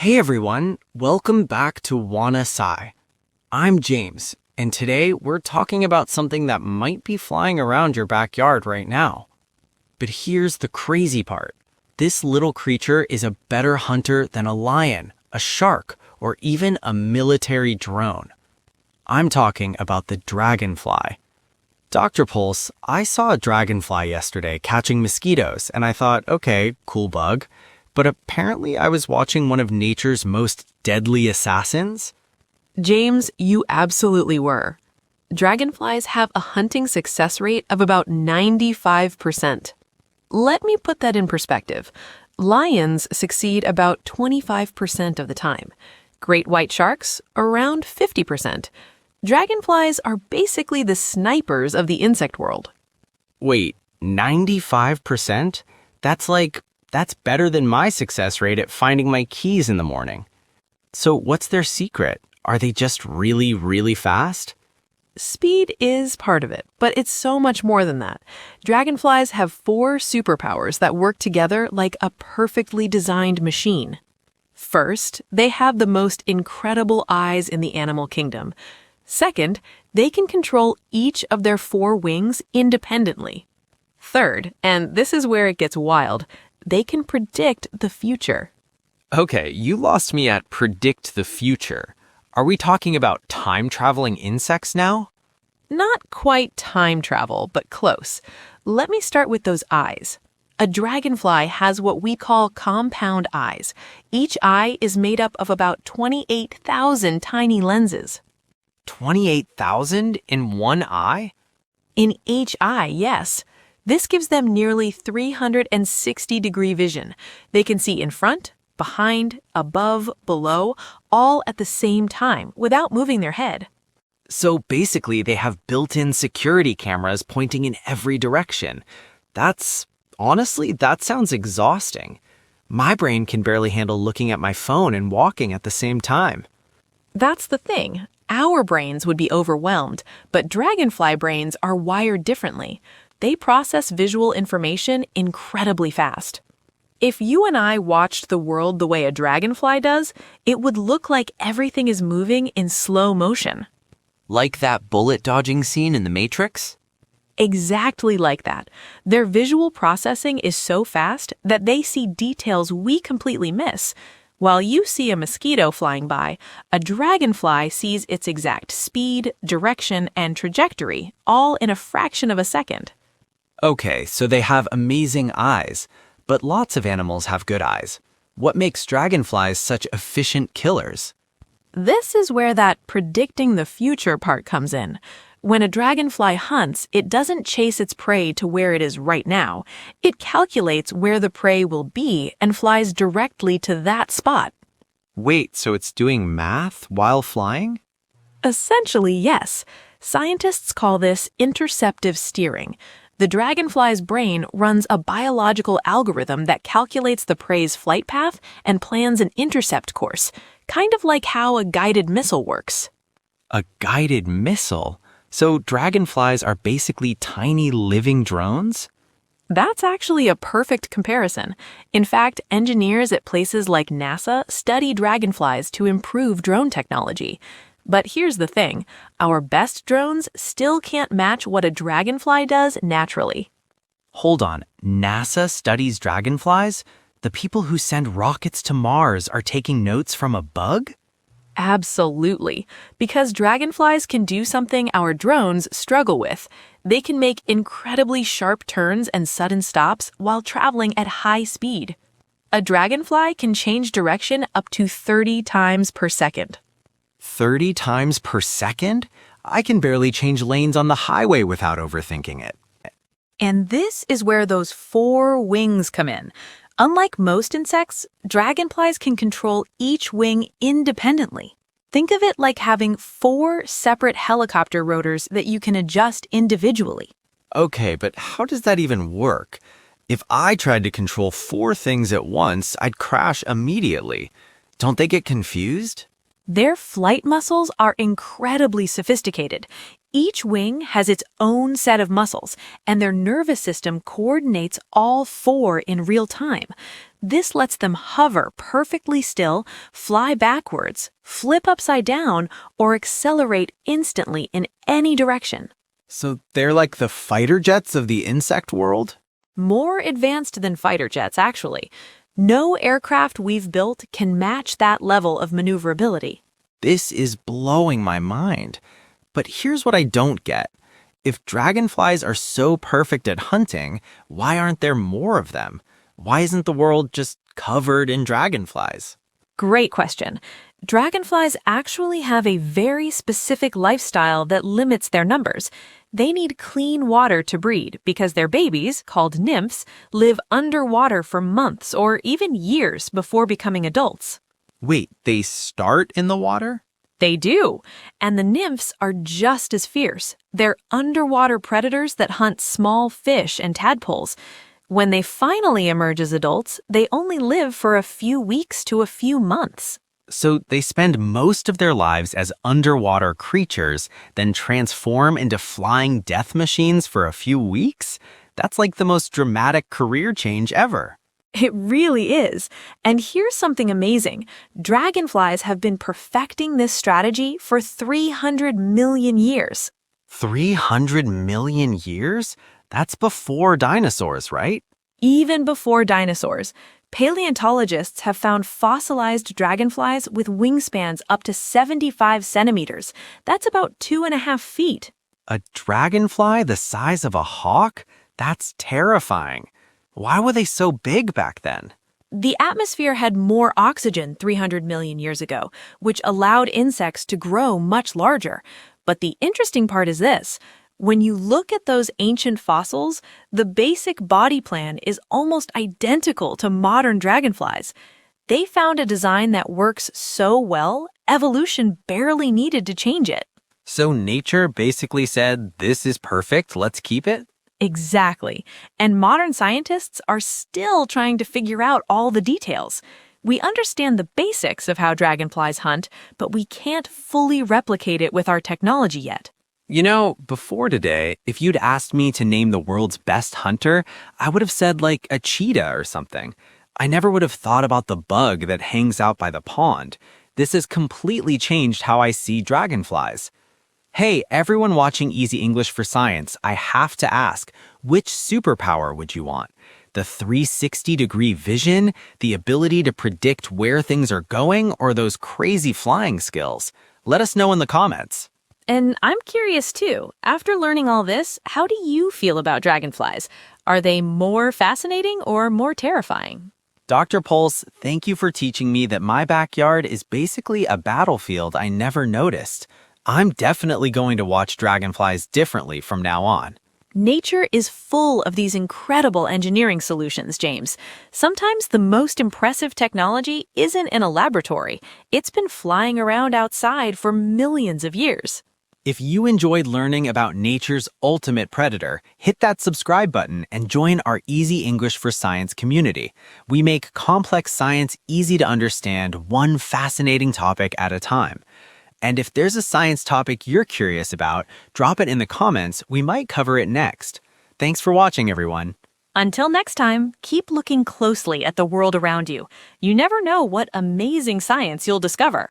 Hey everyone, welcome back to Wanna Sci. I'm James, and today we're talking about something that might be flying around your backyard right now. But here's the crazy part. This little creature is a better hunter than a lion, a shark, or even a military drone. I'm talking about the dragonfly. Dr. Pulse, I saw a dragonfly yesterday catching mosquitoes, and I thought, okay, cool bug. But apparently I was watching one of nature's most deadly assassins. James, you absolutely were. Dragonflies have a hunting success rate of about 95%. Let me put that in perspective. Lions succeed about 25% of the time. Great white sharks, around 50%. Dragonflies are basically the snipers of the insect world. Wait, 95%? That's better than my success rate at finding my keys in the morning. So what's their secret? Are they just really, really fast? Speed is part of it, but it's so much more than that. Dragonflies have 4 superpowers that work together like a perfectly designed machine. First, they have the most incredible eyes in the animal kingdom. Second, they can control each of their 4 wings independently. Third, and this is where it gets wild, they can predict the future. Okay, you lost me at predict the future. Are we talking about time-traveling insects now? Not quite time travel, but close. Let me start with those eyes. A dragonfly has what we call compound eyes. Each eye is made up of about 28,000 tiny lenses. 28,000 in one eye? In each eye, yes. This gives them nearly 360-degree vision. They can see in front, behind, above, below, all at the same time without moving their head. So basically they have built-in security cameras pointing in every direction. Honestly, that sounds exhausting. My brain can barely handle looking at my phone and walking at the same time. That's the thing. Our brains would be overwhelmed, but dragonfly brains are wired differently. They process visual information incredibly fast. If you and I watched the world the way a dragonfly does, it would look like everything is moving in slow motion. Like that bullet dodging scene in The Matrix? Exactly like that. Their visual processing is so fast that they see details we completely miss. While you see a mosquito flying by, a dragonfly sees its exact speed, direction, and trajectory, all in a fraction of a second. Okay, so they have amazing eyes, but lots of animals have good eyes. What makes dragonflies such efficient killers? This is where that predicting the future part comes in. When a dragonfly hunts, it doesn't chase its prey to where it is right now. It calculates where the prey will be and flies directly to that spot. Wait, so it's doing math while flying? Essentially, yes. Scientists call this interceptive steering. The dragonfly's brain runs a biological algorithm that calculates the prey's flight path and plans an intercept course, kind of like how a guided missile works. A guided missile? So dragonflies are basically tiny living drones? That's actually a perfect comparison. In fact, engineers at places like NASA study dragonflies to improve drone technology. But here's the thing, our best drones still can't match what a dragonfly does naturally. Hold on, NASA studies dragonflies? The people who send rockets to Mars are taking notes from a bug? Absolutely. Because dragonflies can do something our drones struggle with. They can make incredibly sharp turns and sudden stops while traveling at high speed. A dragonfly can change direction up to 30 times per second. 30 times per second? I can barely change lanes on the highway without overthinking it. And this is where those 4 wings come in. Unlike most insects, dragonflies can control each wing independently. Think of it like having 4 separate helicopter rotors that you can adjust individually. Okay, but how does that even work? If I tried to control 4 things at once, I'd crash immediately. Don't they get confused? Their flight muscles are incredibly sophisticated. Each wing has its own set of muscles, and their nervous system coordinates all 4 in real time. This lets them hover perfectly still, fly backwards, flip upside down, or accelerate instantly in any direction. So they're like the fighter jets of the insect world? More advanced than fighter jets, actually. No aircraft we've built can match that level of maneuverability. This is blowing my mind. But here's what I don't get. If dragonflies are so perfect at hunting, why aren't there more of them? Why isn't the world just covered in dragonflies? Great question. Dragonflies actually have a very specific lifestyle that limits their numbers. They need clean water to breed because their babies, called nymphs, live underwater for months or even years before becoming adults. Wait, they start in the water? They do. And the nymphs are just as fierce. They're underwater predators that hunt small fish and tadpoles. When they finally emerge as adults, they only live for a few weeks to a few months. So they spend most of their lives as underwater creatures, then transform into flying death machines for a few weeks? That's like the most dramatic career change ever. It really is. And here's something amazing. Dragonflies have been perfecting this strategy for 300 million years. 300 million years? That's before dinosaurs, right? Even before dinosaurs. Paleontologists have found fossilized dragonflies with wingspans up to 75 centimeters. That's about 2.5 feet. A dragonfly the size of a hawk? That's terrifying. Why were they so big back then? The atmosphere had more oxygen 300 million years ago, which allowed insects to grow much larger. But the interesting part is this. When you look at those ancient fossils, the basic body plan is almost identical to modern dragonflies. They found a design that works so well, evolution barely needed to change it. So nature basically said, this is perfect, let's keep it? Exactly. And modern scientists are still trying to figure out all the details. We understand the basics of how dragonflies hunt, but we can't fully replicate it with our technology yet. You know, before today, if you'd asked me to name the world's best hunter, I would have said like a cheetah or something. I never would have thought about the bug that hangs out by the pond. This has completely changed how I see dragonflies. Hey, everyone watching Easy English for Science, I have to ask, which superpower would you want? The 360-degree vision, the ability to predict where things are going, or those crazy flying skills? Let us know in the comments. And I'm curious too, after learning all this, how do you feel about dragonflies? Are they more fascinating or more terrifying? Dr. Pulse, thank you for teaching me that my backyard is basically a battlefield I never noticed. I'm definitely going to watch dragonflies differently from now on. Nature is full of these incredible engineering solutions, James. Sometimes the most impressive technology isn't in a laboratory. It's been flying around outside for millions of years. If you enjoyed learning about nature's ultimate predator, hit that subscribe button and join our Easy English for Science community. We make complex science easy to understand, one fascinating topic at a time. And if there's a science topic you're curious about, drop it in the comments. We might cover it next. Thanks for watching, everyone. Until next time, keep looking closely at the world around you. You never know what amazing science you'll discover.